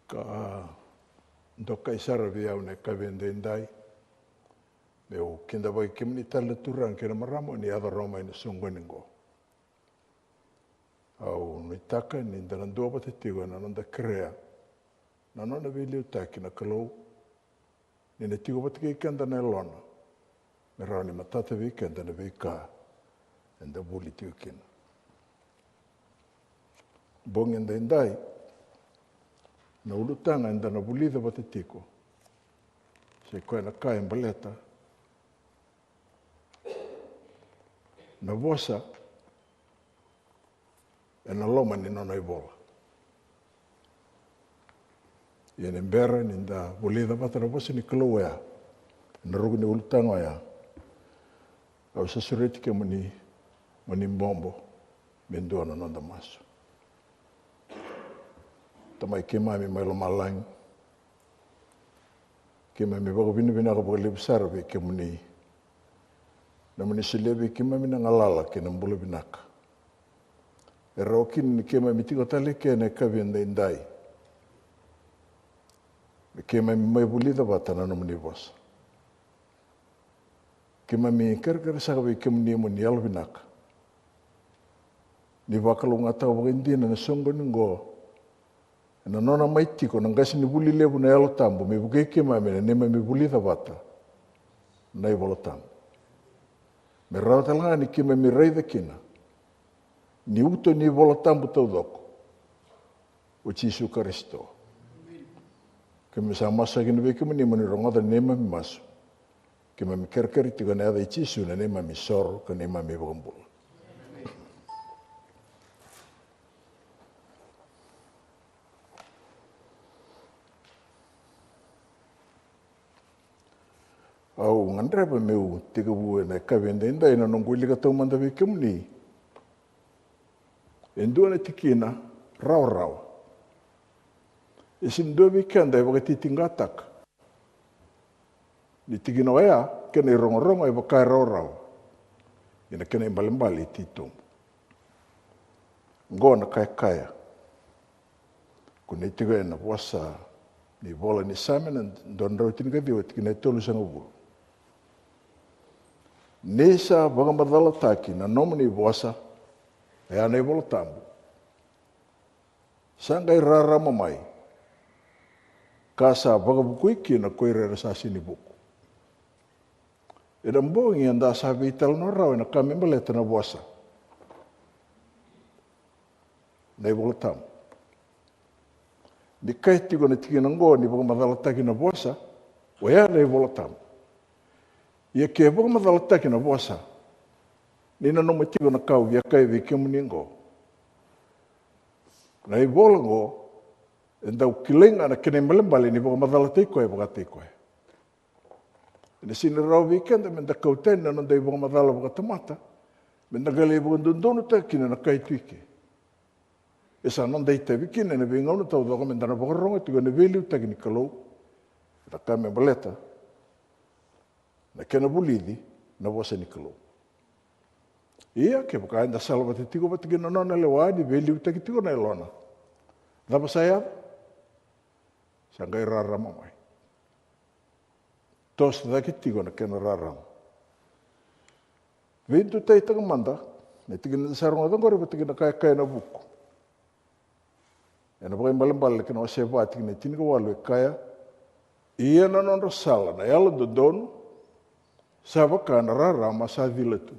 ka doka isara viau ne ka vendendai me o kinda vai kimni tala turang kena maramo ni ada roma ina sungweningo au ni taka ni danan dua pati tigo na nanda krea na nona vili utaki na kalau ni ne tigo pati kenda na elona me rao ni matata vikenda na vika enda buli tigo kina bongin dendai na ulutanga enda na bulida pati tiko se koe na kai mbaleta na Vosa e na loma ni nona i bola. Ia ne mbera ni nda bulida pata na Vosa ni kalau ea na rugu ni ulutanga ea au sasureti ke mani mbombo mendua na nanda maso. Tamai ke mami mai lo malang ke mami bago bina ka bago lebisara be ke mani na mani silebi ke mami na ngalala ke na mbula binaka e raukin ni ke mami tiko tale ke na kavienda indai ke mami mai bulida bata na mani Vosa ke mami kar saka be ke mani alo binaka ni wakalunga tau bago indina na songo ningo na nona mai tiko na ngasi ni buli lebu na alo tambo me buke ke mami na nema me buli da bata na i bolo tambo me rao talanga ni ke mami reida kina ni uto ni bolo tambo tau doko o Jesu Kristo ke me sa masa kina veke mani mani rongoda nema mi maso ke mami kerkeri tiko na ada i Jesu na nema mi soro ka nema mi bagambula au ngandrepa meu tika bue na kavenda inda ina nonguli ka tau manda veke muni. Endua na tikina rau. Isin dua veke anda eva titingatak. Ni tikina wea kena irongo-rongo eva kai rau. Ina kena imbali titum. Ngo na kaya. Kuna itiga ina Vosa ni bola ni samen don rau tinika diwa tikina itolu sanga bulu. Nesa bagamadala taki na nomani Vosa e ana i bola tambu. Sangai rara mamai. Kasa bagabukuiki na koe sasi ni buku. E dambongi anda sabi ital no rau na kami maleta na Vosa. Na i bola tambu. Di kai tigo na tiki na ngo ni bagamadala taki na Vosa o ea na i bola tambu. Ia ke bagamadala taki na Vosa nina no matigo na kau ia kai veke muningo. Na i bola ngo, e ndau kilenga na kene malembali ni bagamadala teikoe baga teikoe. Ina sini rau vikenda menda kautena nanda i bagamadala baga tamata, menda gale i baga ndondonu takina na kai tuike. Esa nanda i te vikina na vingauna tau doga menda na baga ronga tigo na veli utaki ni kalau, na kame maleta, na kena bulidi na Vosa ni kalau. Ia ke buka anda salva te tigo pati kina nona lewani veli utaki tigo na elona. Dapa saya, sangai rara mamai. Tos taki tigo na kena rara. Vintu tai tanga manda, ne tiki na sarunga tangore pati kina kaya na buku. E na bagai malembala kina o sewa tiki na tinika walu e kaya, ia na nonro sala na yala dondonu, sabaka na rara ma sa vilatu.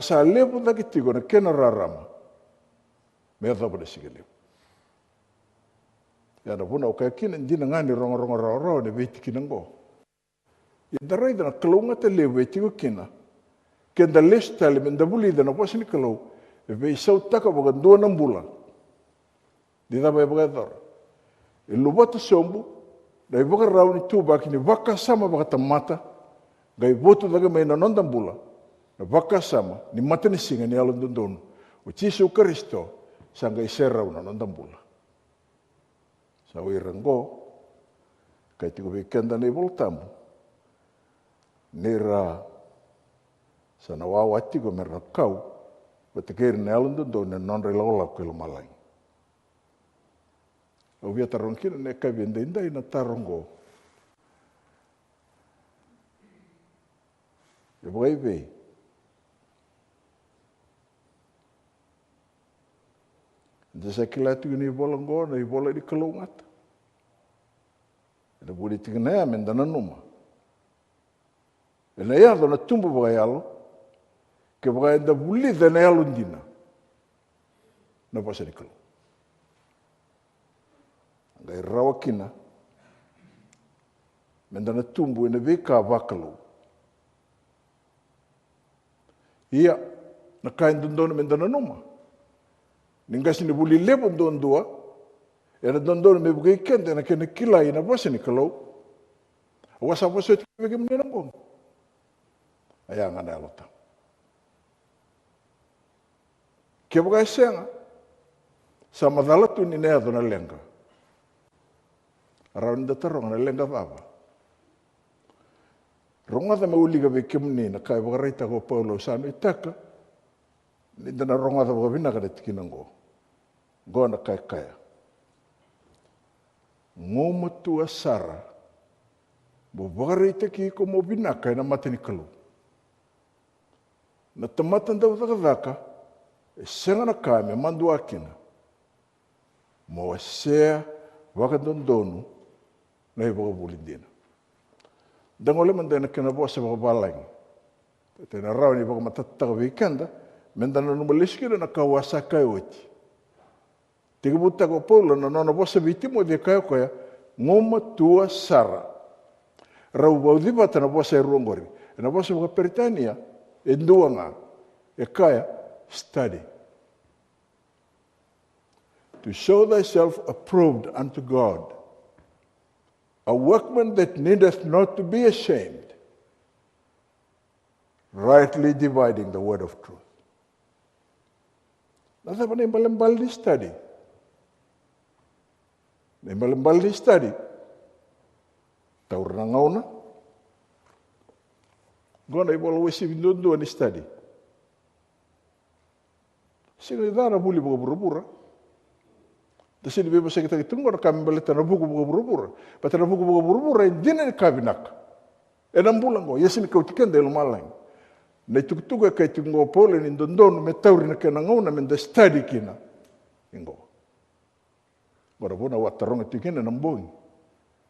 Sa lepo taki tigo na kena rarama. Mea thapa na sige lepo. Ia na puna o kaya kina ndina ngani ronga rao ne vei tiki nango. Ia da raida na kalaunga te lepo e tigo kina. Kenda lesu tali menda buli na Vosa ni kalau. E vei sau taka waga dua nambula. Di thapa e waga dhara. E lubata sombu. Na i waga rao ni tūbaki ni waka sama waga tamata. Gai votu daga mai na nondambula. Na waka sama, ni matani singa ni alon dondonu. O Jesu Kristo, sanga i serau na nondambula. Sa ui rango, kai tiko vikenda na i bola tambu. Nera, sa na wawa tiko mera kau, batakeri na alon dondonu na nonre laola koe lo malai. o via tarong kina ne kai vende indai na tarongo. E vai vei. Desa kila tu ni bolongo na i bola di kalungat. Eda budi tingana men dana numa. Ena ia dona tumbu vai alo ke vai da buli dana alo ndina. Na pasa di kalu. Ngai rawa kina men dana tumbu ena veka vakalu. Ia na kain dondona men dana numa. Ningas ni buli lepo dondua, era dondona me bukai kente na kena kila ina bose ni kalau, awasa bose tu bagi menina bom. Ayah ngana alota. Kia bukai senga, sama dala tu ni nea dona lenga. Arawan da tarong na lenga baba. Ronga da me uliga be kimni na kai bukai reita ko Paulo sanu itaka, ni dana ronga da bukai bina kada tikinango. Gona kai kaya. Ngoma tua sara. Bobari te ki ko mo binaka na matini kalu. Na tamatan da daka e senga na kai me mandu akina. Mo sea waka dondonu na ibo bulindina. Dangole mandana kena bosa ba balang. Te na rauni ba matata weekenda mendana no maliskira na kawasaka oti. Tiga buta ko Paulo na nona bosa vitimo de Koya ngoma tua sara. Rau baudiba na bosa rongori. Na bosa ko Britania e duanga e kaya study. To show thyself approved unto God, a workman that needeth not to be ashamed, rightly dividing the word of truth. Nasa pa na di study. Nembal di study. Taur na ngauna. Gona ibola wesi vindondo ni study. Sino idara buli buka pura-pura. Tasi di bebas kita tunggu na kami balita na buku buka pura-pura. Pata na buku buka pura-pura dina ni kabinak. Enam bulan ko yesin kau tikan delu malang. Na itukutuga kai tunggu pole ni dondon me tauri na kena ngauna men da study kina. Ingo. Gora bona wa taronga tikena na mbongi.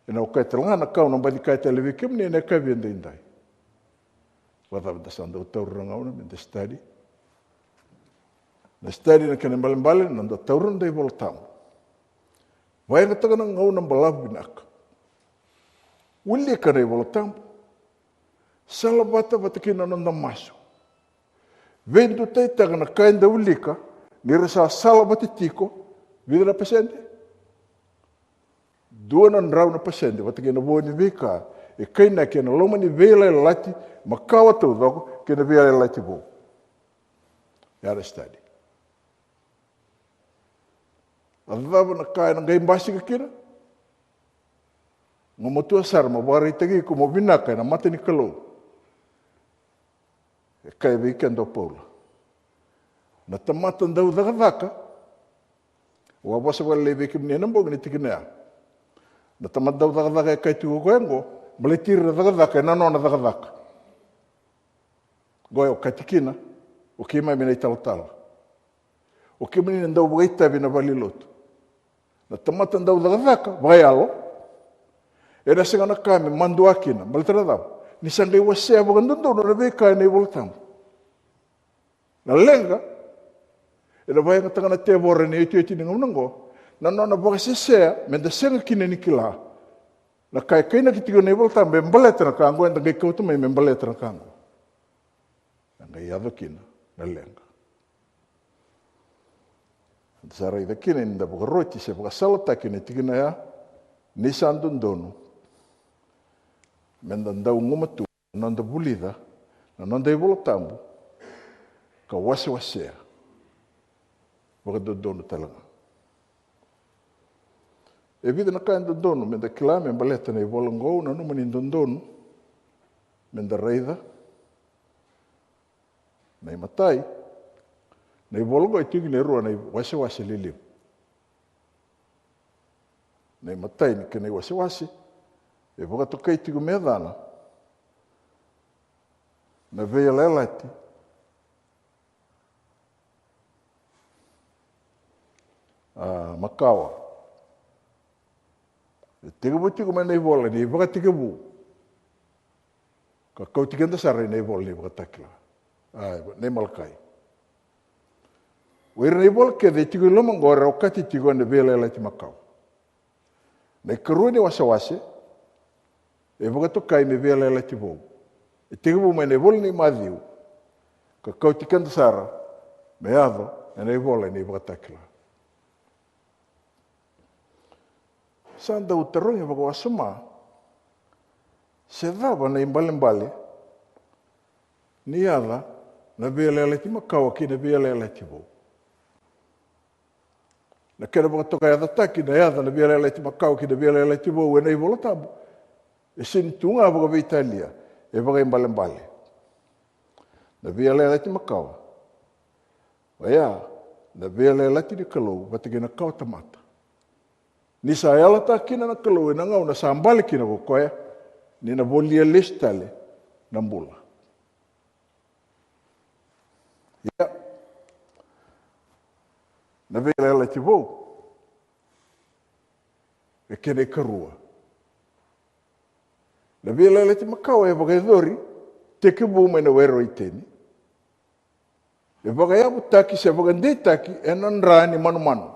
Ena o kai talanga kau na bali kai televi kimni na kai vende indai. Wata da sanda o tauranga ona men da study. Na study na kena mbale na da tauranga dai voltam. Vai na taga na ngau na mbalav binak. Uli ka dai voltam. Sala bata kina na maso. Vendo tai taga na kai da ulika, ni resa sala bata tiko, vidra pesente. Dua na rau na pasende, wata kena boa ni veka, e kaina kena loma ni vela lati, makawa tau doko, kena vela lati bo. Yara study. Adava na kaya na gai mbasi ka kira, ngomotua sar, mawara itagi ko mo binaka, na mata ni kalau. E kaya weekend o Paula. Na tamatan daw daka, wabasa wala lebe kimni nambog ni tikinea. Na tamat daw daka e kaya tuko koengo, malitir na daka, na nona daka. Goya o katikina, o kima mina ital-tal. O kima ni daw bugaita bina baliloto. Na tamatan daw daka, bayalo. Era singa na kami, manduakina, malitira daw. Nisangay wasya bagandondo na nabeka na iboltam. Na lenga, ina baya nga tanga na tebora ni ito ni ngamunango, na nona baka sisya, menda senga kina ni kila. Na kaya na kitigo na iboltam, membaleta na kango, and ngay kauto may membaleta na kango. Na ngay yado kina, na lenga. At saray da kina, inda baka roti siya, baka salata kina, tigina ya, nisandondono. Mendanda ngumatu nanda bulida na nanda ivoltambu ka wase baka dono talaga e vida na kain dono menda kilame baleta na ivolongo na numa ni dono menda reida na imatai na ivolongo itigi ne rua na wase lilim nei matai ni kene wasi e whakatokai tiku mea dhana na vea lelati makawa e tiku tiku me nei vola ni whakatiku ka kau tikenda sara nei vola ni whakatakila nei malakai Wera nei vola ke de tiku loma ngora o kati tiku ane vea lelati makawa nei karua ni wasa e whakatokai me vea lelati vou e tiku me nei vola ni madhiu ka kau tikenda sara me ado e nei vola ni whakatakila Sanda utarongi whakawasama, se dhava nei mbale ni ala na vea lelati makawa ki na vea lelati vou. Na kena whakatoka e ataki na eada na vea lelati makawa ki na vea lelati vou e nei vola tabu. E sinitunga whakaweitalia e whaka mbale. Na vea lelati makawa. Waya, na vea lelati ni kalou, watake na kawa tamata. Ni sa ala ta kina na kalou na ngau na sa mbale kina ko Koya ni na volia listale na mbula. Ya. Na vela la tivou. E kene karua. Na vela la ti makau e vagadori te kibu me na wero iteni. E vagayabu taki se vagandei taki e nanrani manu.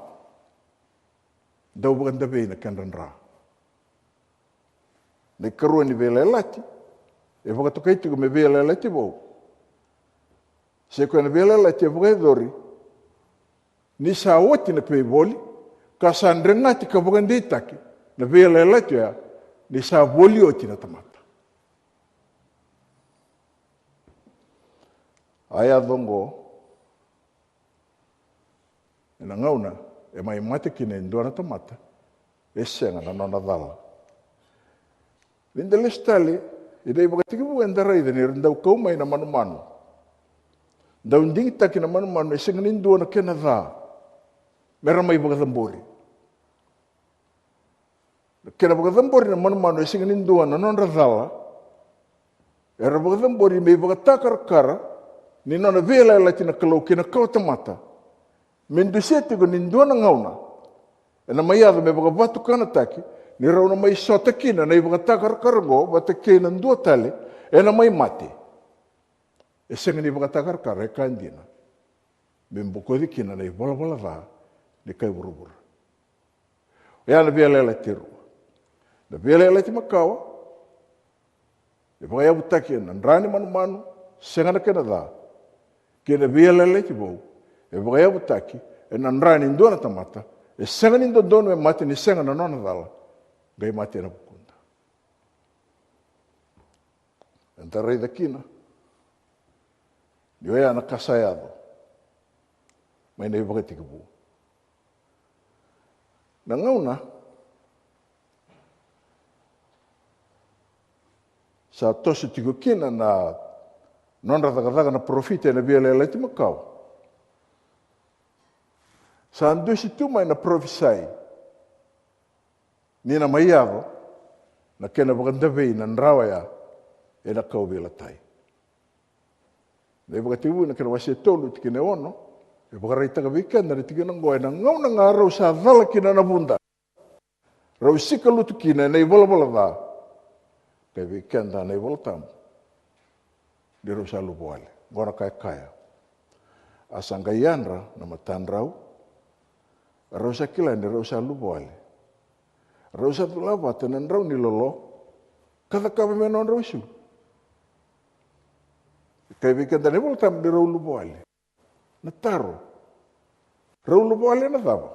Dau baganda veina kandanra. Nei karua ni vela lati. E vagatokai tiku me vela lati vou. Se koe na vela lati e vagadori. Ni sa oti na pei voli. Ka sa ndrengati ka vagandei taki. Na vela lati ya. Ni sa voli oti na tamata. Aya dhongo. E na ngauna. E mai mate ki nei ndua na tamata. E senga na nona dhala. Linda listali. I dei wakatiki mua ndaraida ni rindau kaumai na manu. Dau ndingi taki na manu. E senga ni ndua na kena dha. Mera mai wakatambori. Kena wakatambori na manu. E senga ni ndua na nona dhala. E ra wakatambori mei wakatakara. Ni nona vela lati na kalau kena kau tamata. Mendusete ko nindua na ngauna. E na mai ado me wakawatu kana taki. Ni rauna mai sota kina na i wakatakarakarago. Wata kena ndua tale. E na mai mate. E senga ni wakatakarakara e kandina. Membukodi kina na i wala dha. Ni kai urubura. E ana via lela tirua. Na via lela ti makawa. E wakayabu taki na nrani manu. Senga na kena dha. Kena via lela ti vou. E wakayabu taki, e nanrani ndua na tamata, e senga ni ndodono e mate ni senga na nona dhala, gai mate na pukunda. E ntarai da kina, ni oea na kasayado, mai nei wakatikipu. Na ngauna, sa tosu tiku kina na nona dhaka na profite na via lelati makau. Sa andusi tu mai na prophesy. Ni na maiavo na kena wakandavei na nrawa ya e na kau vela tai. Nei wakativu na kena wasi tolu tiki ne ono. E wakareitaka weekend na tiki na ngoe na ngau na ngā rau sa dhala kina na bunda. Rau sika lutu kina nei wala dha. Kai weekend na nei wala tamu. Di rau sa lupo wale. Ngona kaya. Asanga yanra na matan rau. Rau sa kila ni rau sa lupo wale. Rau sa tulapa tanan rau ni lolo. Kata kawa me non rau isu. Kai weekend na nei wala tamu di rau lupo wale. Na taro. Rau lupo wale na thava.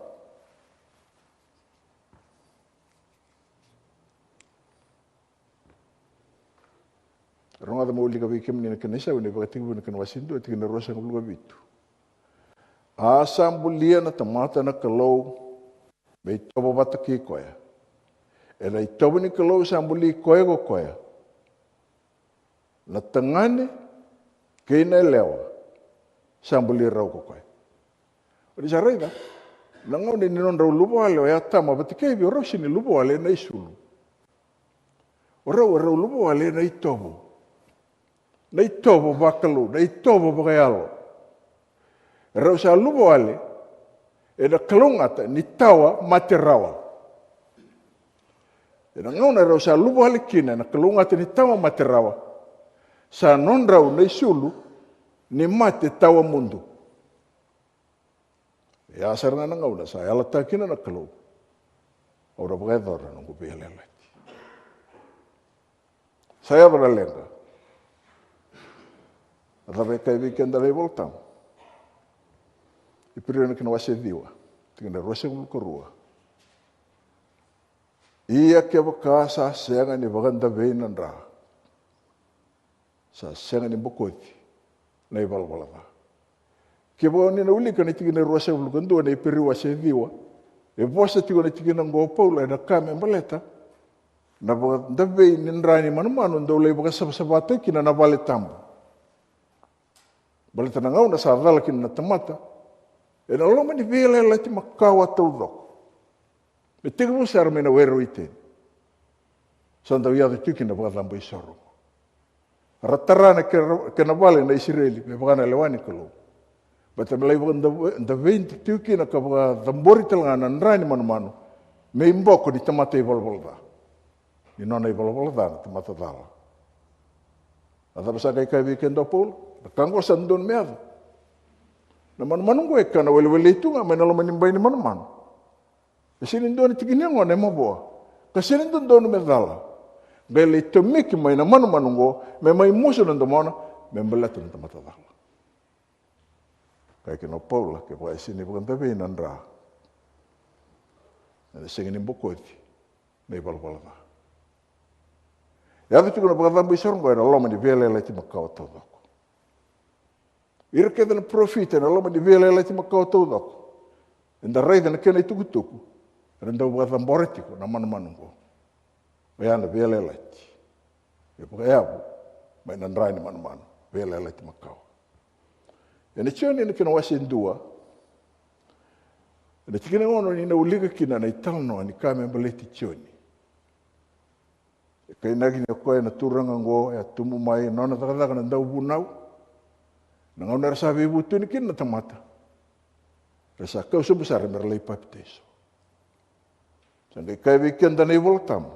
Ronga da mauli ka wiki mni na kanisa wini wakativu na kanwasindu ati kina rosa nguluga bitu. Asambulia na tamata na kalau me tobo bata ki Koya. E na itobo ni kalau sambuli Koya go Koya. Na tangane kei na lewa sambuli rau go Koya. Odi sa reida. Na ngau ni non rau lupo ale o tama batike bi ro sini lupo ale na isulu. Ora rau lupo ale na itobo. Na itobo bakalu, na itobo bakayalo. Rau sa lupo ale e na kalungata ni tawa materawa. E na ngau na rau sa lupo ale kina na kalungata ni tawa materawa. Sa non rau na isulu ni mate tawa mundu. E asar na ngau na sa ala takina na kalau. Ora bakadora nung kupilala. Saya berlenga. Atabe kai weekend dale voltam. Ipiriona kina wase diwa. Tingna rose kulkurua. Ia ke bakasa senga ni baganda veinan ra. Sa senga ni bokoti. Nei balbalava. Ke bo ni na uli kana tigina rose kulkundu nei piri wase diwa. E Vosa tigona tigina ngo paula na kame maleta. Na baganda vei ni rani manu ndo le bagasa sabata kina na vale tambo. Baleta na ngau na sa dala kina na tamata. E na loma ni vele la ti makawa tau dok. Me tigu sa armena wero ite. Sanda wiado tuki na bagadambo isoro. Ratarana ke na vale na Israeli me bagana lewani kalau. Bata melai baganda veinti tuki na ka bagadambori telangana nrani manu. Me imboko di tamata ibalbalda. Ni nona ibalbalda na tamata dala. Ata basa kai weekend opol. Kanggo sandun meado. Na manu ko ekana wele itu nga may nalo manimba ni manu. Kasi nindo ni tigini ngo na maboa. Kasi nindo ni medala. Gale ito miki may na manu ngo may muso ng Domona may balat ng tamatadala. Kaya kino Paula ke pa sini bukan tabi nandra. Na singin bukod na ibalbalda. Ya tu kuna pagkatang bisor ngo na loma ni vele la ti makawat. Ira keda na profita na loma di vele la ti makau tau dako. Enda rei na kena itukutuku. Renda buat amboretiko na manu ko. Waya na vele la ti. E paka yabu. Mai na ndrai na manu. Vele la ti makau. E na chioni na kena wasi ndua. E na tikina ngono ni na uliga kina na italno ni kame mbaleti chioni. E kai nagi ni koe na turanga ngo e tumu mai nona takataka na ndau bunau. Na ngau na rasa vibutu ni kina tamata. Rasa kau sebesar merlai papiteso. Sangkai kai weekend na ivoltam.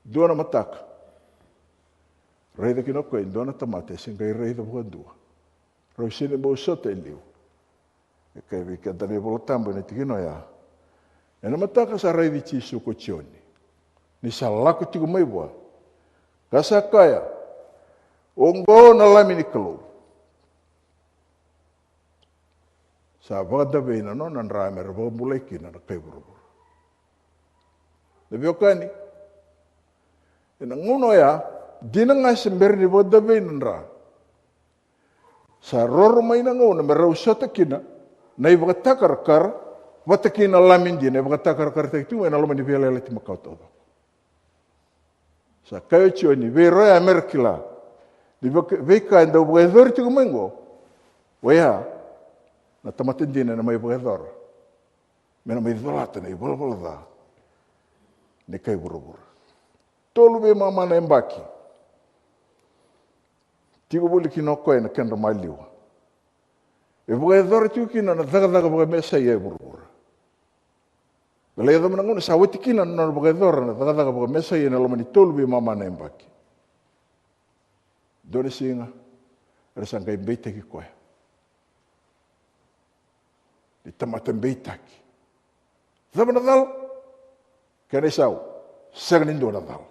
Dua na mataka. Rei da kino koe, dua na tamata, sangkai rei da bukan dua. Roi sini mau sota iliu. Kai weekend na ivoltam, bina tikino ya. E na mataka sa rei di chisu ko chioni. Ni salaku tiku mai bua. Kasa kaya. Onggo na lami ni kalau. Sa bagada veina no nan rame ro mulai kina na kai buru. Lebih okani. Ina ngono ya, dina ngas sember di bagada veina ra. Sa ror mai na ngono merau sota kina, nai bagata kar watakina lamin dina bagata kar tu ina loma ni vele le ti makau to. Sa kayo chioni vero ya merkila. Di veka ndo bagada tu mengo. Waya na tamatin din na may bagador. May na may dolata na ibalbalda. Ni kay burubur. Tolu be mama na embaki. Tigo buli kinokoy na kenda maliwa. E bagador tu kina na daga baga mesa ye burubur. Bala yadam na nguna sawati kina na bagador na daga baga mesa ye na lomani tolu be mama na embaki. Dole singa. Resang kay bete ki koy. Di tamatan beitaki. Zaba nadal, kaya isaw, sagnindo nadal.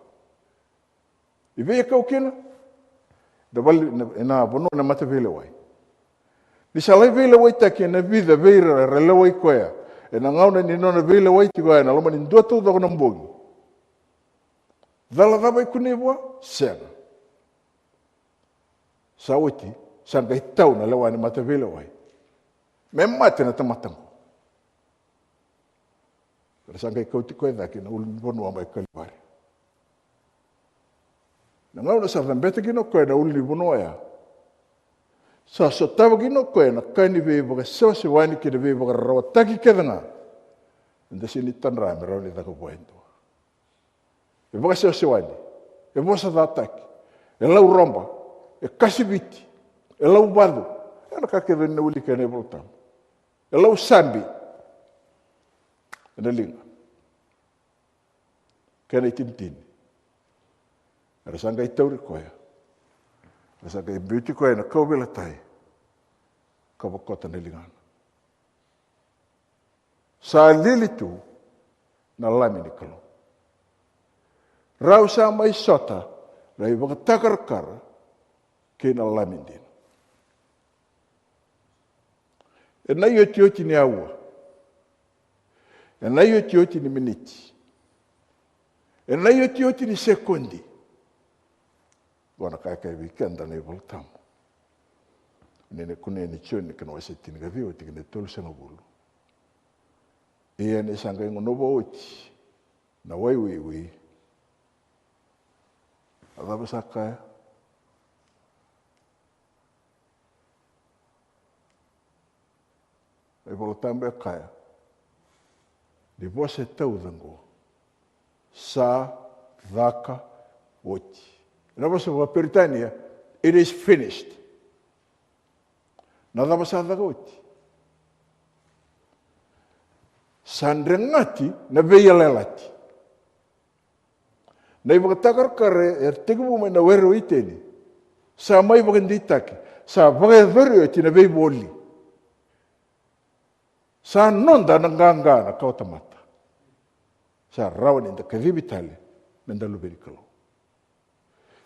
Ibaya kau kina, dabal na bono na mata velaway. Di salay velaway taki na vida vera relaway koya. E na ngau na nino na velaway ti koya na loman indua tu dako ng bogi. Dala dabay kunibwa, sena. Sawiti, sangka hitaw na lawan na mata velaway. Memate na tamatang ko. Pero sangkay kauti ko na kina ulun bono amay kalibari. Nangaw na sa tambete kino ko na ulun bono ya. Sa so tawa kino koe na kaini vei waka sewa se wani ki na vei waka rawa taki kedanga. Nda sini tanra me rauni taka poento. E waka sewa se wani. E Vosa tataki. E lau romba. E kasiviti. E lau vadu. E na kake vene uli kene voltam. E lau sambi. E na linga. Kena itintini. E rasanga itauri koea. Rasanga i beauty koea na kaubela tai. Kawakota na lingana. Sa lili tu na lami ni kalo. Rau sa mai sota rai waka takarakara ke na lami dina. E nai oti ni aua. E nai oti ni miniti. E nai oti ni sekundi. Wana kai weekend na iwala tamu. Nene kune ni choni kana wasetini gaviwa tikine tolu sanga bulu. Ia ne sanga ingo nobo oti. Na wai. Adaba sa kaya. Iwala tamu e kaya. Di Vosa tau dango. Sa, Voqa, oti. Na Vosa wa Peritania, it is finished. Na dama sa oti. Sandrengati na veia lelati. Na iwa takarkare tikimu mai na wero iteni. Sa mai wakanditaki. Sa wakadhari oti na vei woli. Sa nonda na nganga na kautamata. Sa rawan inda kavibitali mendalu berikalo.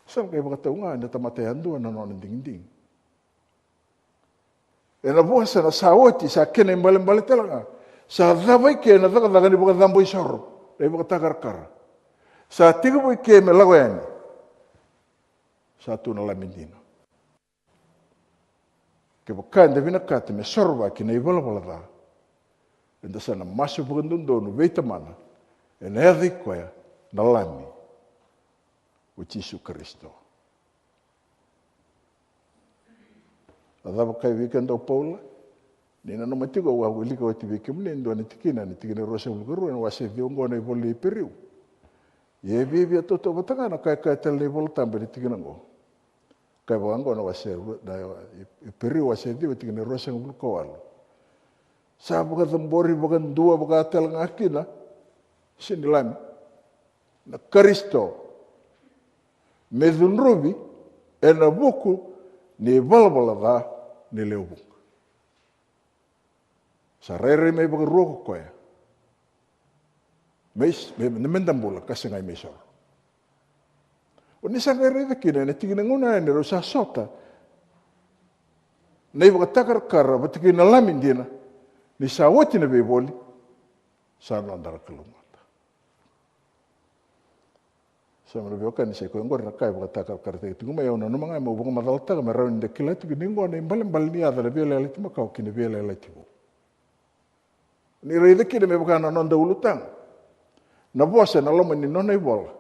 Sa mga iwa kataunga na tamatayandu na nonon ding-ding. E na Vosa na sa oti sa kena imbale talaga. Sa dhavai ke na dhaka ni buka dhambo isoro. Na iwa katakarkara. Sa tikimu ke me lawayani. Sa tu na lamindina. Ke bukan da vinakati me sorwa ki na iwala dha. Enda sa na masu bukandundonu veita mana. E na edhi koea na lami. O Jesu Kristo. Adava kai weekend o Paula. Nina no matiko wa ulika o tibeke mnendo na tikina rosa ulguru na wase viongo na ivoli periu. Ye vivi toto batanga na kai tele volta be tikina ngo. Kai wango na wase na periu wase dio tikina rosa ulko walo. Sa buka tambori buka dua buka tel ngakina sinilam na Kristo medunrubi ena buku ni valvala da ni leubuk. Sa rere me buka roko koea. Meis me mendambula kasi ngai mesor. O ni sanga rere kina na tigina nguna ni rosa sota. Nei buka takarkara batikina lamin dina. Ni sa woti na beboli sa nandara kalumata. Sa mana bioka ni sa ko ngor na kai buka takarkara te tingu mai ona no mga mo buka madalta me raun de kilatu ki ningo na imbale ni ada na biola leti makau ki na biola leti. Ni rei ki me buka na nonda ulutang. Na Vosa na loma ni nona ibola.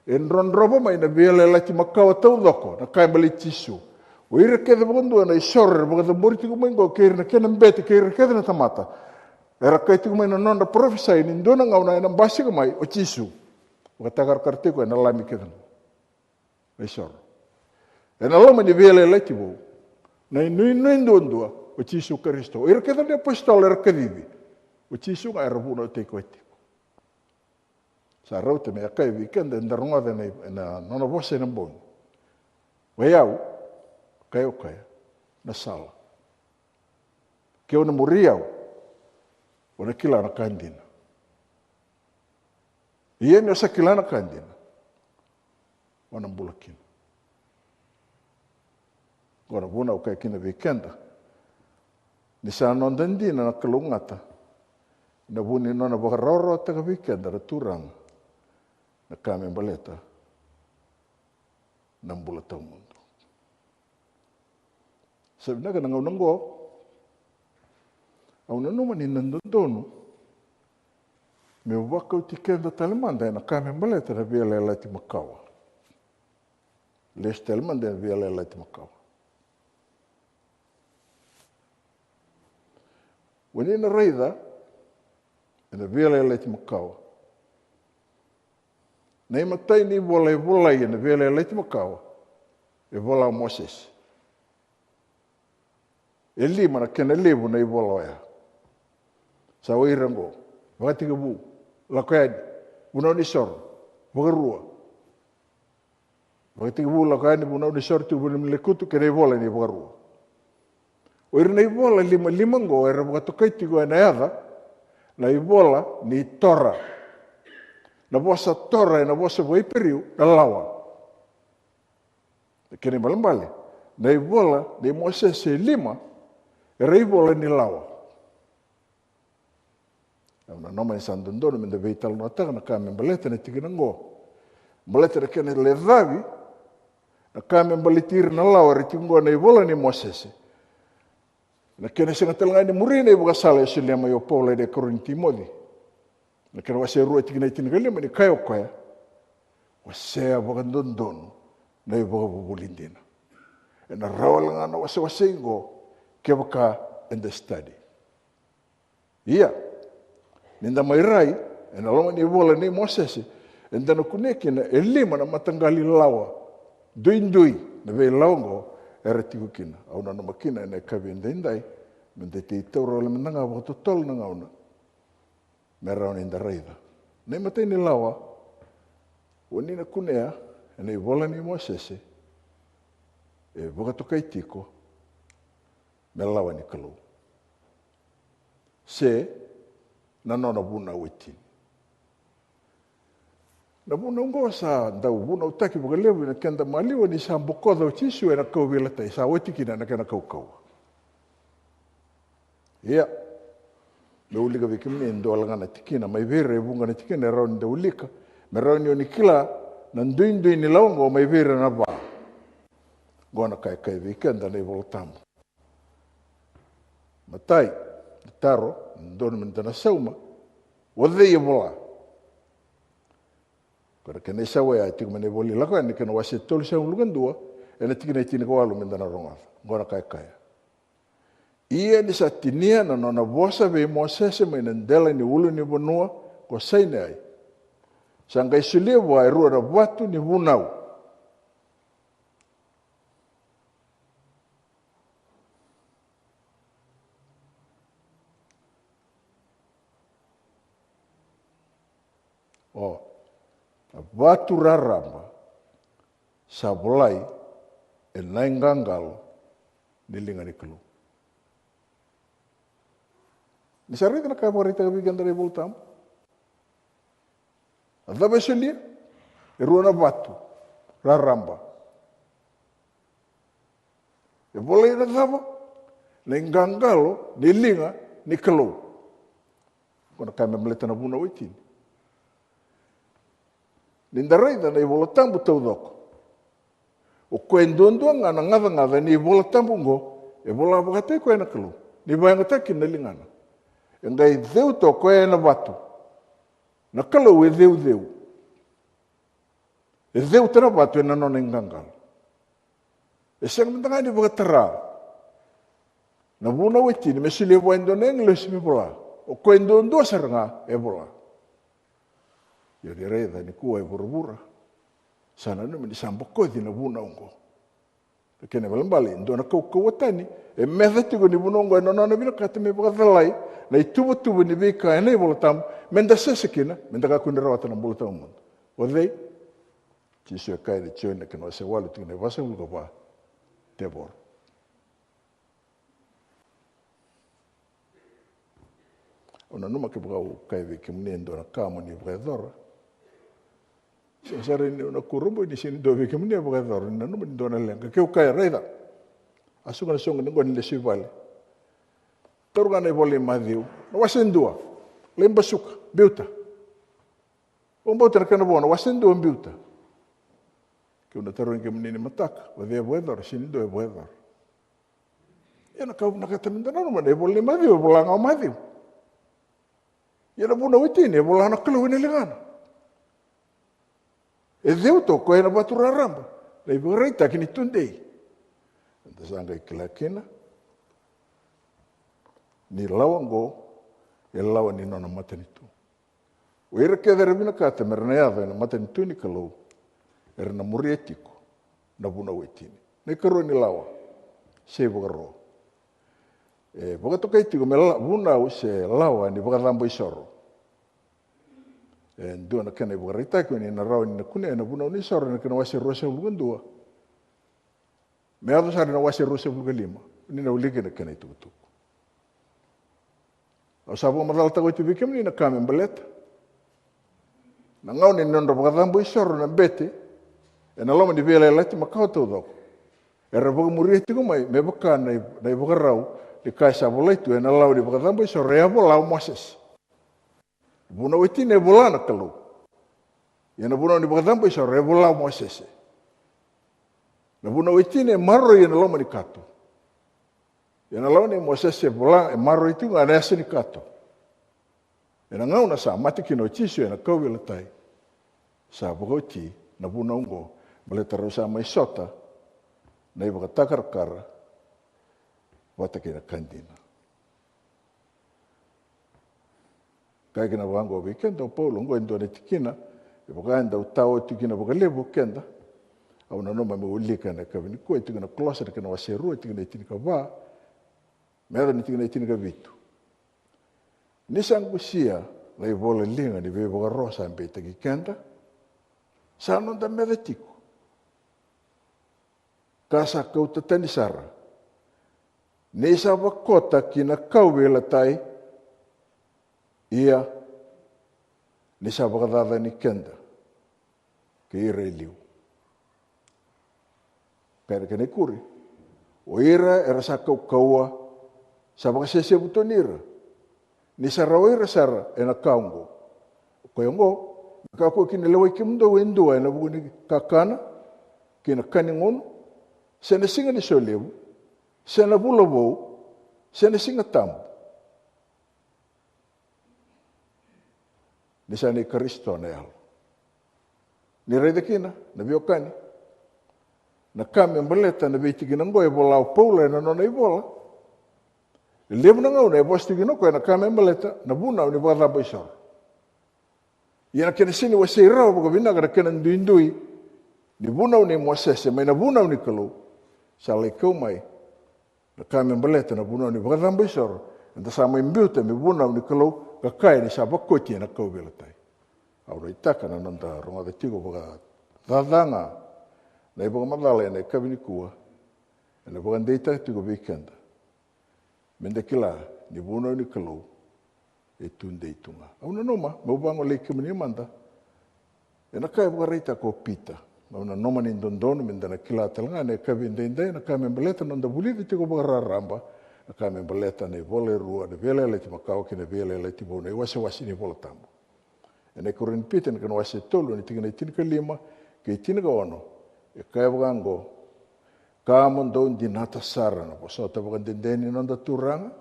En ron robo mai na biola leti makau tau doko na kai bali tisu. O ira keda bundu na isor buka da moriti kumengo keir na kena mbete keir keda na tamata. Era kai tu kumena nonda profesai ni ndona ngauna na basi mai o Jesu. Buka takar kartiko na lami keda. Isor. Na loma ni biola leti bo. Na nui ndondua o Jesu Kristo. Ira keda ni apostol era kedibi. O Jesu nga era buna te koeti. Sa raute me kai weekend ndarunga na nona Vosa na bon. Wayau kaya na sala. Keo na muriau, wana kila na kandina. Iye ni osa kila na kandina, wana mbulakina. Wana buna o kaya kina weekenda. Ni sa nondandina na kalungata, na buni nona baka rauro taka weekenda na turanga, na kame baleta, na mbulatau mundo. Sabi na kanang unanggo, au nanuma ni nandondonu, me waka uti kenda talemanda na kame baleta na via lela ti makawa. Les talemanda na via lela ti makawa. Wani na reida, ina vela ele te makawa. Nei matai ni vola e vola i ina vela ele te makawa. E vola o Moses. E lima na kena levu na i vola oia. Sa o irango, wakatika bu, lakoyadi, bunau ni soro, wakarua. Wakatika bu lakoyadi, bunau ni soro tu bunau ni kutu, kena i vola ni wakarua. O ira na i vola lima ngo, era wakatokaiti ko na yada, na i vola ni tora. Na vosa tora, na vosa waiperiu, na lawa. Kena balambale. Na i vola, ni Moses e lima, era i vola ni lawa. Na noma i Santondono, menda veital no ataka, na kame mbaleta na tika na ngo. Mbaleta na kena le dhavi, na kame mbalitiri na lawa, riti ngo na i vola ni Moses. Na kena senga talanga ni murina i wakasala i silema i o Paula de Korinti modi. Na kena wase rua tika na itina lima ni kai o Koya, wasea wakandondono na i wakabubulindina. E na rawalanga na wase ingo, ke waka and the study. Ia. Ninda mai rai, e na loma ni vola ni Moses, e ndana kuneki na e lima na matangali lawa, dui, na vei laungo, e ratiku kina. Au na makina e na kawi indai, mende te itaura ole menanga wakatotol na ngauna, me rao ni inda raida. Nei matai ni lawa, o nina kunea, e na i vola ni Moses, e wakatokai tiko, me lawa ni kalau. Se, na nona buna witi. Na buna ungo sa dau buna utaki buka lewu na kenda maliwa ni sa mbokoda o tisu e na kau vilatai, sa wetiki na kena kau. Ia, me ulika vikimni ndo alangana tikina, mai vere e bunga na tikina e rao ni da ulika, me rao ni o ni kila na ndui ni laungo mai vere na ba. Gona kai vikenda na i voltamu. Matai, taro, ndono mentana sauma, wadei e vola. Kora kena isawa ya tiku mene voli lako, ni kena wase tolu sa ulugan dua, ena tikina itini kawalu mentana rongath, gona kai. Ia ni sa tinia na nona Vosa vei Moses me nendela ni ulu ni bonua, ko saine ai. Sangkai sulia wa e rua na watu ni vunau. Watu raramba sa volai e naingangalo ni linga ni kelu. Ni sarita na kaporita ka biganda re voltam. Adaba selia e rua na watu raramba. E volai na dava naingangalo ni linga ni kelu. Kona kame meleta na buna uitini. Ninda reida na i vola tambu tau doko. O koe ndondua ngana ngava ni i vola tambu ngo, e vola wakatei koe na kalu. Ni vayanga taki na lingana. E ngai dheu to koe na watu. Na kalu e dheu. E dheu tera watu e nanona ingangala. E senga mendangani wakatara. Na vuna wetini, me sili wa indone English me vola. O koe ndondua saranga e vola. Yori reida ni kua e burubura. Sana numi ni sambokodi na vuna ungo. Kene valambali, ndona kau atani, e methatigo ni vuna ungo e nonana vina kata me wakathalai, na i tubu ni vika e nei volatamu, menda sesekina, menda kakuni rawata na volatamu mundu. Wadhei, kisu e kai ni tioina kena wase walu tingene vasa uga wa te boro. Ona numa ke bukau kai viki mune ndona kamo ni wakadhora, sare ni una kurumbu ni sini do viki mune wakadhora, na numa ni ndona lenga, keu kai reida, asuka na songa ningo ni le sivale. Taruga na ivole madhiu, na wasendua, lemba suka, biuta. Ombota na kana bona, wasendua biuta. Keu na taruga nke mune ni mataka, wadhea wakadhora, sini do e wakadhora. Ia na kau nakataminda na numa na ivole madhiu, ivole ngau madhiu. Ia na vuna witini, e vola na kalu ine lingana. E dheu to koe na watu raramba. Na i reita kini tundei. Anta sanga i kila kina. ni lawa ngo, e lawa ni nona matanitu. O ira ke dere vina kata merana yava na matanitu ni kalau, era na muri etiko, na buna wetini. Ne karo ni lawa, se vogaro. Voqa toka itiko me buna u se lawa ni voqa rambo isoro. Ndua na kena voqa ritaiko ni na rao ni na kune na buna ni isoro na kena wasi rosa vulgandua. Me ado sari na wasi rosa vulgalima, ni na ulike na kena itu tuku. O sabu madal tago itu bikem ni na kame mbaleta. Na ngau ni nondo voqa rambo isoro na bete, e na loma ni vela lati makao tau doko. Era voqa muri etiko mai, me voqa na voqa rau, di kai sa vola itu e na lau di voqa rambo isoro rea vola o Moses. Buna wetine e vola na kalu. Ia na buna ni voqa rambo isoro rea vola o Moses. Na buna wetine e maro ia na loma ni kato. Ia na lau ni Moses e vola e maro itu ngā neasa ni kato. E na ngau na sa mati kino tisu e na kauwila tai. Sa voqa uti na buna ungo, male tarau sa mai sota, na i voqa takarakara, wata kina kandina. Kai kina wango wikenda o Paulo, ngo endo ne tikina, e voqa enda o tau tikina voqa levo kenda, au na noma me ulika na kawini koe, tikina klosa na kina waserua, tikina itinika wā, mea ni tikina itinika vitu. Nisangu sia, lai vola linga ni ve voqa rosa ambe taki kenda, sa nonda mea tiku. Kasa kau tatani sara. Nesa wakota kina kau wela tai, ia nesa wakadada ni kenda, ke ira iliu. Kaya kene kuri, o ira era sa kau kaua, sa wakasese butonira, nesa rao ira sara ena kaungo. Koya ngo, kako kina lewa ikimundo wendua ena bukuni kakana, kina kaningono, sena singa ni solevu, sena bula vou, sena singa tamu. Nisa ni Kristo na yalo. Ni reida kina, na biokani. Na kame mbaleta na beitikina ngoe vola o Paula na nona i vola. Levu na ngau na e postikina koe na kame mbaleta na buna ni vola rabo isoro. Ia na kena sini wa seirao boka vinaga na kena nduindui ni buna ni Mosese, mai na buna ni kalau. Sa lai kau mai, na kame mbaleta na buna ni vola rabo isoro. Enta sa mai mbiuta mi buna ni kalau, ka kai ni sa bakoti na kau vela tai. Au rei taka na nanda ronga de tigo boka dadanga, na i boka madala na i kawini kua, na boka ndeita tigo weekenda. Menda kila ni buna ni kalau, e tunde itunga. Au na noma, maubango lei kimani manda, e na kai boka reita ko pita. Au na noma ni ndondono, menda na kila atalanga, na i kawi ndendai, na kame mbaleta nanda bulidi tigo boka raramba, na kame mbaleta na i vole rua, na vele leti makao ki na vele leti bona, i wasi ni vola tambo. E na i korin pita na kana wasi tolu, ni tingana i tinika lima, ke i tinika ono, e kaya wakango, ka mondo di nata sara na po sota wakan dendeni nanda turanga,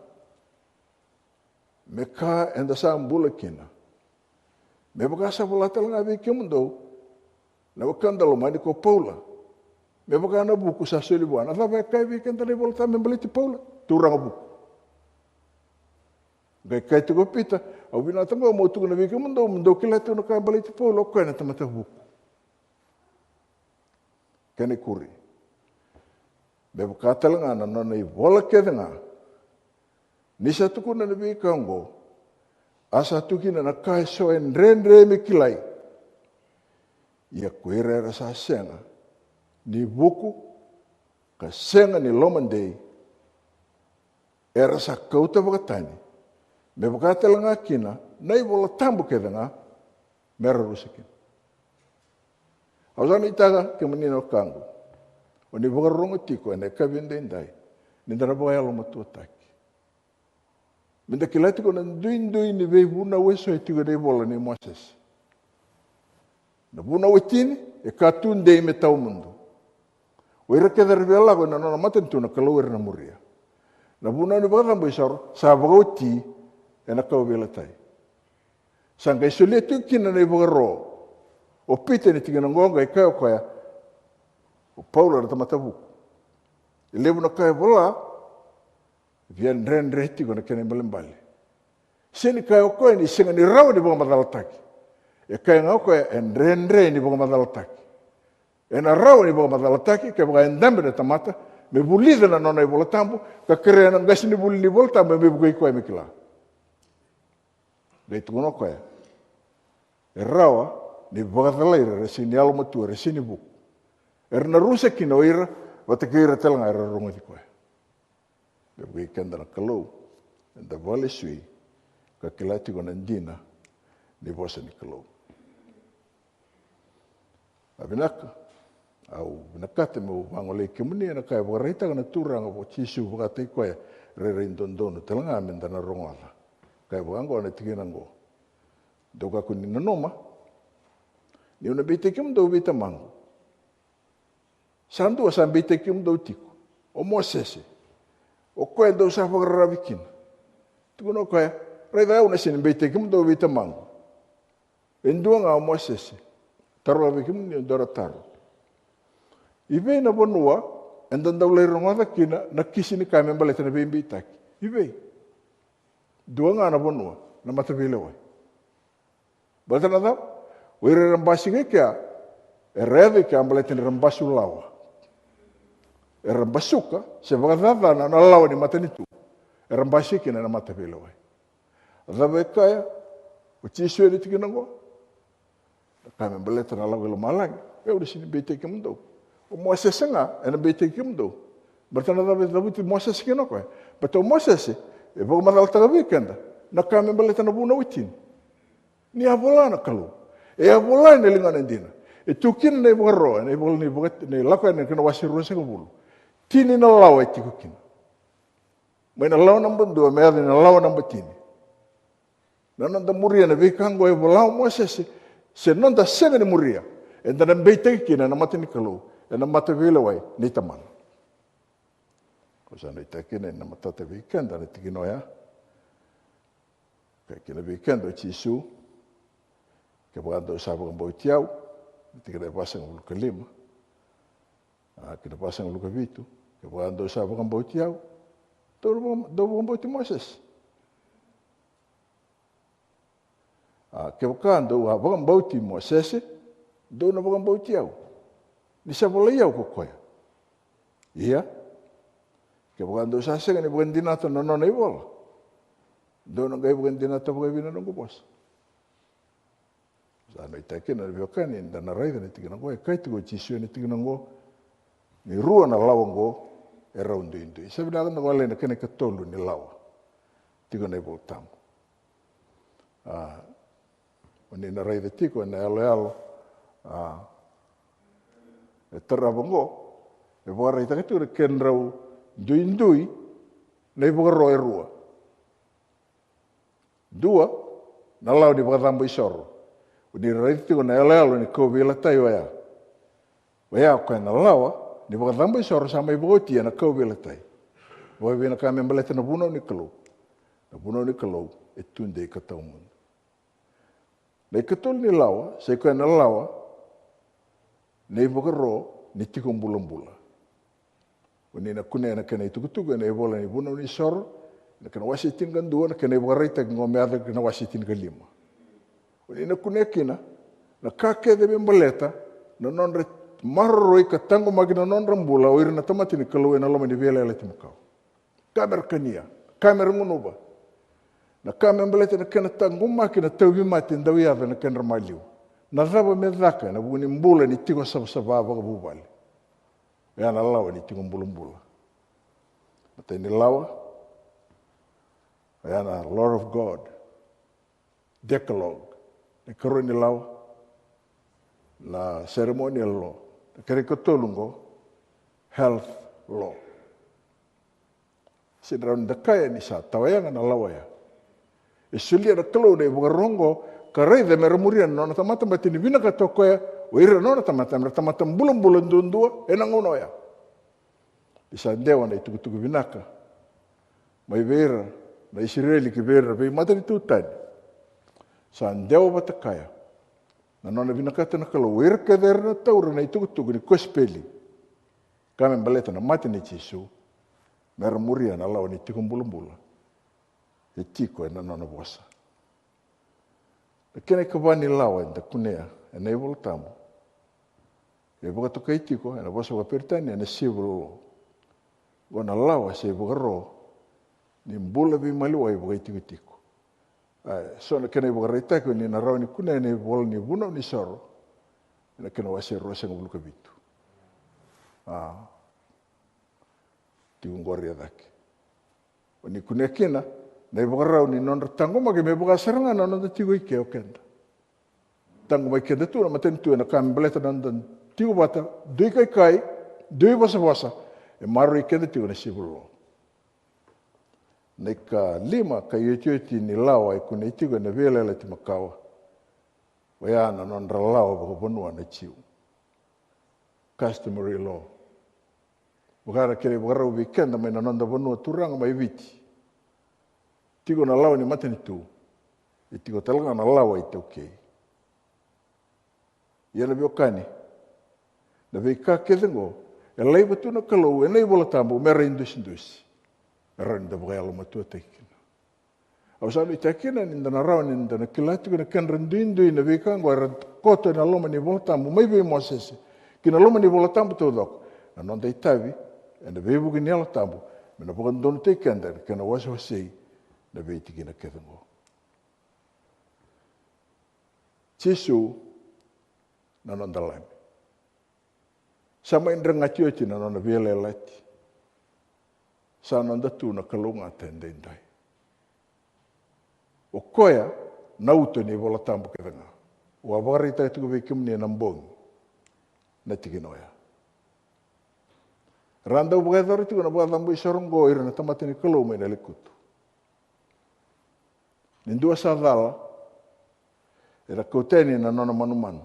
me ka enda sa mbula kina. Me wakasa volata langa vike mondo, na wakanda lo mani ko Paula. Me wakana buku sa solibuana, thava kai vike enda na i volata me mbaliti Paula. Turanga buku. Kai tuko pita, au bina tanga mo tuko na vike mundo kila tu na kai baliti Paulo ko na tamata buku. Kene kuri. Be bukatalanga na nona i vola kedenga. Nisa tuko na vike ngo. Asa tukina na kai so en rendre me kilai. Ia kuera rasa senga. Ni buku ka senga ni lomandei. Era sa kauta wakatani. Me wakatalanga kina, nai wola tambu kedanga, mera rusikin. Ausana itaga ke manina o kangu. O ni wakarongo tiko, ene kabinde indai. Nindara baya lo matua taki. Minda kilatiko na ndui ni vei vuna weso e tiko dei wola ni Moses. Na vuna wetini, e katunde me tau mundo. O ira kedar vela ko na nona matentu na kalauer na muria. Na buna ni bagambo isor sa bagoti e na kau vela tai. Sanga isolia tu kina na ibagaro. O pite ni tingana ngonga i kaya koya. O Paula na tamatabu. I levu na kaya vola, Vian ren reti kona kene mbali. Sini kai o koe ni singa ni rau ni bonga madalataki. E kai ngau koe en ren ni bonga madalataki. E na rau ni bonga madalataki ke bonga endambe na tamata me bulida na nona i bola tambu ka kere na ngasi ni buli ni bola tambu me bukai koe me kila. Dei tukono koe. E raua ni bonga talaira re sini alo matua re sini buku. E na rusa kina oira wata kira telanga era rongo di koe. Me bukai kenda na kalau. Enda vale sui. Ka kilati kona ndina ni Vosa ni kalau. Abinaka, au binakate mo wangole kimuni na kai waraita kana turanga po chisu wakate koe re indondono telanga menda na rongoala. Kai wango na tiginango. Doka kuni nanoma. Ni una bite kim do bita mango. Sandu asan bite kim do tiku. O Mosese. O koe do sa wakaravikina. Tukuno koe rei una sini bite kim do bita mango. Endua nga o Mosese. Taro avikim ni ndora taro. Ibe na bonua, endan daw lay rongoda kina nakisi ni kame baleta na bimbi taki. Ibe. Dua nga na bonua, na matavile wai. Baleta na daw, wire rambasi nga kya, rede kya baleta ni rambasu lawa. Rambasuka, se vakadada na lawa ni matanitu. Rambasi kina na matavile wai. Dawe kaya, uchisu edi tikinango, kami baleta na lagu malang, udah sini bete kim do. O Moses nga, ena bete kim do. Bertana dapat Moses kena koe. Betul Moses e bago madal taga weekend. Na kami baleta na buna utin. Ni abola na kalu. E abola ni lingan endina. E tukin na ibaro, na ibol ni bukat ni laku na kena wasir rusa kabulu. Tini na lawa e tikukin. May na lawa namba 2, may na lawa namba 3. Nananda muria na vikango e bola Moses se non da seme ni muria e da mbete kina na matini kalu e na matavila wai ni taman ko sa nei takina na matata weekend na tikino ya ka kina weekend o chisu ke boando sa bo boitiau tikina pasang ulu kelima kina pasang ulu kevitu ke boando sa bo boitiau do bo boiti Moses ke wakando wa wakam bauti Mosese, do na wakam bauti au. Ni sa wala iau ko koe. Ia, ke wakando sa senga ni wakan dinata no nona iwala. Do na gai wakan dinata wakai vina nungu bos. Sa no itakina ni wakani, na raida ni tigina koe, kai tigo chisio ni tigina ngo, ni rua na lawa ngo, e raundu indu. Isa vina na wale na kene katolu ni lawa. Tigo na iwala tamu. Ni na raida tiko na alo e tarabongo e bora ita tu kenrau duindui nei bora e rua dua na lau di bora isoro ni raida tiko na alo ni ko vila tai waya ko na lawa ni bora isoro sama i boti na ko vila tai voi vina ka membaleta na buno ni kalo e tunde ka taumun. Nei katul ni lawa, se koe na lawa, nei wakaro ni tikong bulan-bula. Ni na kune na kena itukutuku, na ibola ni buna ni sor, na kena wasitin kan 2, na kena iwakarita ngomeada kena wasitin kan 5. Ni na kune kina, na kake de bimbaleta, na nonre marroi ka tango magi na nonre mbula, o iri na tamati ni kalau na lama ni vela ele timakau. Kamer kania, kamer ngunuba. Na kame mbaleta na kena tanguma kina tauvi mati ndawi ave na kena ramaliu. Na raba me dhaka na buni mbula ni tigo sababa ka bubali. Ya na lawa ni tigo mbula. Mata ni lawa. Ya na Lord of God. Decalogue. Ni karo ni lawa. Na ceremonial law. Na kere katolungo. Health law. Sinra ndakaya ni sa tawayanga na lawa ya. E sulia na kalau nei wakarongo ka rei de mera murian nona tamata matini vina ka tokoya o ira nona tamata bulan dundua e nangono ya. Isa ndewa na itukutuku vinaka. Mai vera na Israeli ki vera vei matani tutani. Sa ndewa batakaya. Na nona vina kata na kalau ira ka vera na taura na itukutuku ni kospeli. Kame baleta na matini chisu. Mera muria na lau ni tiko mbula. E tiko e nana Vosa. E kene kawani lau e da kunea e nei vola tamu. E voka toka i tiko e na Vosa wa peritani e na sivolo. Wana lau e se voka ro ni mbula vi malua e voka i tiko. So na kene voka reitako ni na rau ni kunea ni vola ni vuna ni soro. E na kene wase rosa nguluka vitu. Tiungori adake. Ni kunea kena na i voka rau ni nonra tango mage me voka saranga na nonda tigo i keo kenda. Tango mai kenda tu na maten tu e na kambaleta nonda tigo bata, dui kai, dui Vosa, e maru i kenda tigo na sivolo. Nei ka lima ka iotioti ni lawa e kuna i tigo na vielele ti makawa. Waya na nonra lawa voka bonua na tiu. Customary law. Vokara kere voka rau vikenda mai na nonda bonua turanga mai viti. Tigo na lawa ni matani tu. E tigo talanga na lawa i te okei. Ia na biokani. Na vei ka kethengo. E leiva tu na kalau e nei vola tambu. Mera indusi. Mera ni da voka alo matua teikina. Au sanu i teikina ni da na rau ni da na kilatigo na kenra ndui na vei kango. E koto na loma ni vola tambu. Mai vei moa sese. Kina loma ni vola tambu tau doko. Na nonda i tavi. E na vei vuki ni alo tambu. Me na voka ndono teikenda. Kena wasa wasei. Na vei tiki na kethengo. Tisu na nonda lami. Sama indra ngatioti na nonda viele lati. Sa nonda tu na kalunga tende indai. O Koya na uto ni vola tambu kethenga. O avari tai tuku vei kimni na mbongi. Na tiki noia. Randa ubukai dhari tuku na buka tambu isorongo ira na tamatini kalunga ina likutu. Nindua sa dhala, era kauteni na nona manumanu.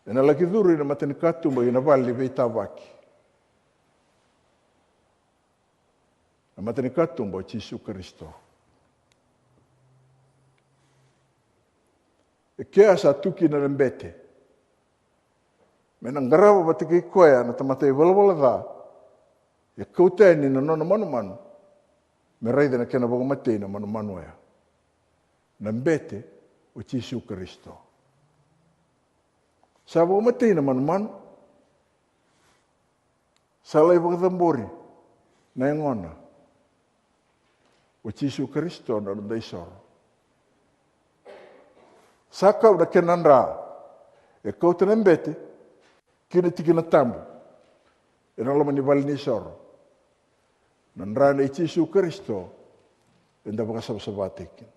E na laki dhuri na matani katumba i na vali vei tawaki. Na matani katumba o Jesu Kristo. E kea sa tuki na rembete. Me na ngarawa batiki Koya na tamatai wala dha. E kauteni na nona manumanu. Me raida na kena boga matei na manumanu ea. Na mbete o Jesu Kristo. Sa boga matei na manumanu. Sa lai boga thambori. Na engona. O Jesu Kristo na runda isoro. Sa kau na kena nra. E kau te na mbete. Kina tiki na tambu. E na loma ni vali ni isoro. Na nra na i Jesu Kristo. E nda boga sabasabatekin.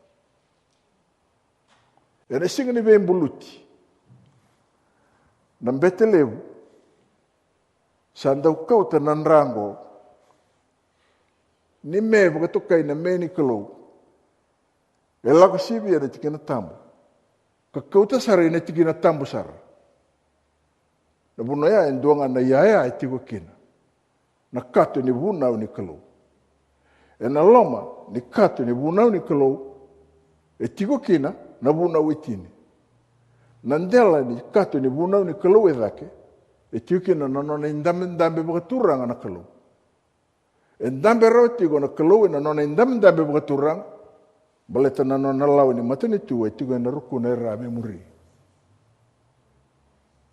E na singa ni vei mbuluti. Na mbete levu. Sa ndau kau te na nrango. Ni me boga tokai na me ni kalou. E lako sivi na tiki na tambu. Ka kau ta sara na tiki na tambu sara. Na buna ya e nduanga na iaea e tiko kina. Na kato ni vunau ni kalou. E na loma ni kato ni vunau ni kalou. E tiko kina na vunau itini. Na ndela ni kato ni vunau ni kalou e dhake. E tiko kina na nona indambe boka turanga na kalou. E ndambe rao tiko na kalou e na nona indambe boka turanga. Baleta na nona lau ni matani tu e tiko na ruku na rame muri.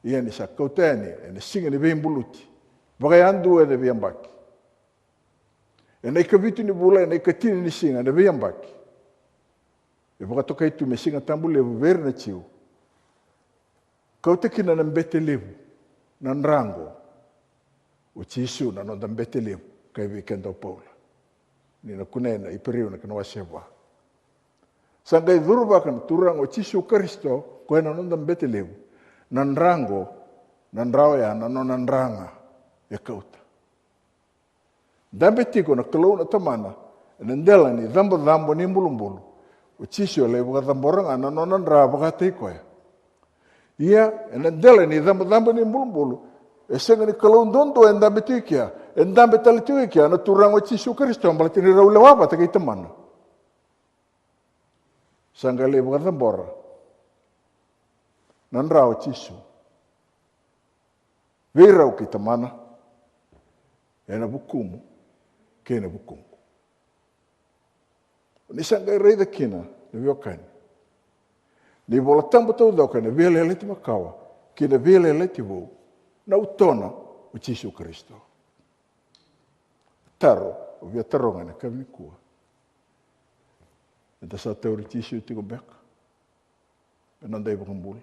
Ia ni sa kauteni e na singa ni vei mbuluti. Bakai andu e na vei ambaki. E na ikavitu ni bula e na ikatini ni singa na vei ambaki. E baka toka itu me singa tambu levu veri na tiu. Kaute kina na mbete levu. Na nrango. O Jesu na nonda mbete levu. Kai vei kenda o Paula. Ni na kunena i periu na kana wasewa. Sanga i dhuruba kana turang o Jesu Kristo. Koe na nonda mbete levu. Na nrango. Na nrao ya na nona nranga. E kauta. Dambe tiko na kalou na tamana. E na ndela ni dhambo ni mbulumbulu. O Jesu le buka dhamboranga na nona nra buka teikoya. Ia, e na ndela ni dhambo ni mbulumbulu. E senga ni kalou ndondo e ndambe tikia. E ndambe tali tikia na turang o Jesu Kristo. Ambala tini raule wapa takai tamana. Sanga le buka dhambora. Na nra o Jesu. Virau ki tamana. E na bukumu. kena bukungu. Ni sanga reida kina, ni viokani. Ni vola tambo tau doka na vile leti makawa, kina vile leti vou, na utona o Jesu Kristo. Taro, o via taronga na kami kua. E ta sa teori Jesu tiko beka. E nandai wakambula.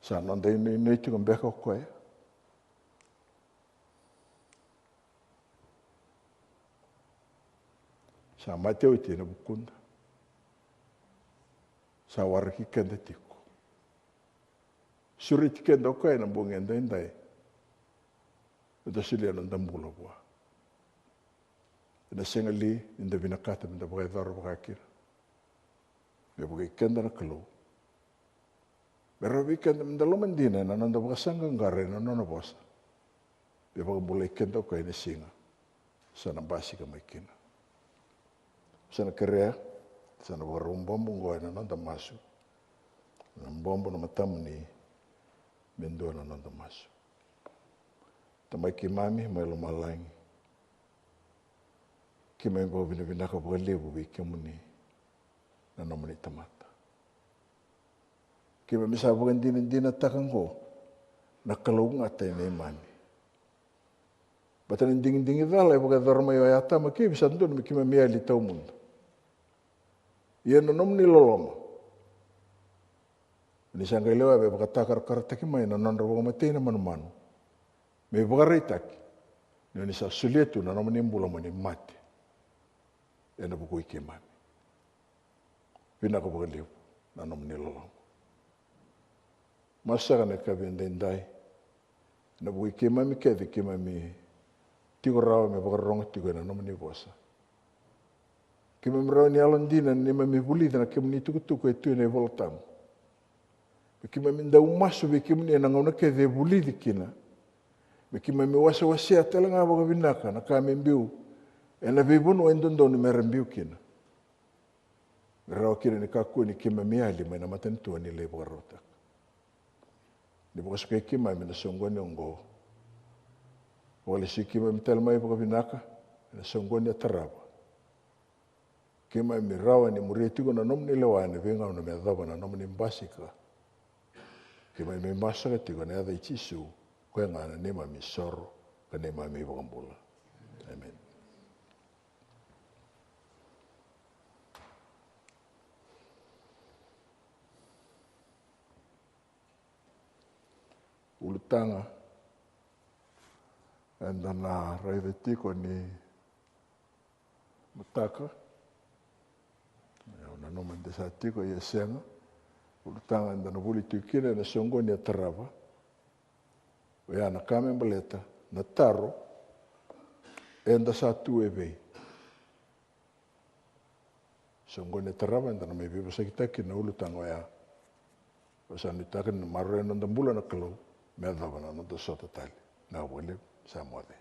Sa nandai nei tiko beka o Koya. Sa mai teo iti na bukunda. Sa waraki kenda tiko. Suri ti kenda o Koya na bunga ndai. E ta sili anong dambula bua. E na senga li inda vinakata minda bagai dhara wakakira. Me bagai kenda na kalau. Pero weekend minda lomandina na nanda wakasanga ngare na nona Vosa. Me bagai mulai kenda o Koya na singa. Sana basi ka maikina. Sana kerea, sana warumbombo ngoe na nanda masu. Na mbombo na matamu ni mendua na nanda masu. Tamai ki mami, mai lo malangi. Ki mai ngō vinaka waka lewu wi kia muni na namani tamata. Ki mai misa waka ndina taka ngō na kalau ngatai nei mami. Batana dingi dhala e waka dharma i o atama ki bisa tundun ki mai mea li tau mundo. Ia na namani loloma. Ni sanga lewa e waka takar taki mai na nandra waka mateina manu. Me wakarai taki. Ni sa sulietu na namani mbula mani mate. E na buku ike mami. Pina ka waka lewa na namani loloma. Masaka na ka vendendai. Na buku ike mami kevi ke mami tiko rawa me wakaronga tiko na namani Vosa. Ke mami rawa ni alandina ni mami bulida na ke mani tuku e tue ne volatamu. Ke mami ndau masu ke mani na ngauna ke de bulidi kina. Me ki mai me wasa tala nga waka vinaka na ka membiu. E na vivono e ndondo ni merembiu kina. Me rawa kina ni kakua ni ki mai meali mai na matantua ni lebo karota. Ni waka suke ki mai me na songoni ongo. Wale si ki mai me tala mai waka vinaka. Na songoni ataraba. Ki mai me rawa ni murietigo na nomni lewane venga una me adaba na nomni mbasika. Ki mai me masaka tigo na adha ichisu. Koya ngana ne mami soro, ka ne mami wakambula. Amen. Ulutanga, anda na raive tiko ni mataka. Una noma desa tiko ia senga. Ulutanga anda na vuli tukina na songo ni atarava. Wea na kame mbaleta, na taro, enda sa tu e vei. Songone tarava enda na me viva sakitaki na ulutanga wea. Wasa nitaka na marre na ndambula na kalau, mea dhava na nanda sota tali. Na wale, sa mwade.